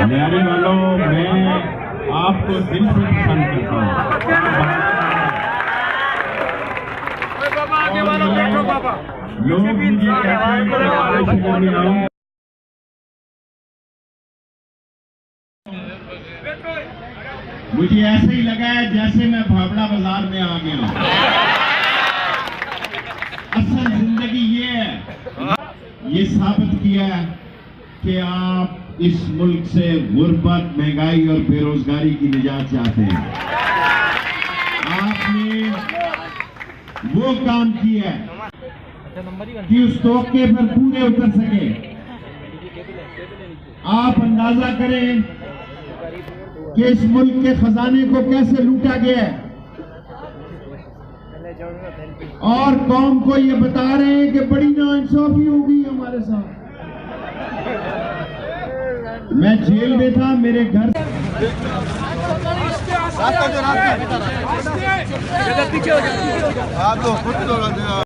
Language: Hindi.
लियारी वालों, मैं आपको दिल से पसंद करता हूँ। लोग मुझे मुझे ऐसे ही लगा है जैसे मैं भावड़ा बाजार में आ गया हूँ। असल जिंदगी ये है, ये साबित किया है कि आप इस मुल्क से गुर्बत, महंगाई और बेरोजगारी की निजात चाहते हैं। आपने वो काम किया है कि उस तोके पर पूरे उतर सके। आप अंदाजा करें कि इस मुल्क के खजाने को कैसे लूटा गया है, और कौम को ये बता रहे हैं कि बड़ी नाइंसाफी होगी हमारे साथ। मैं जेल में था, मेरे घर पीछे हो जाए।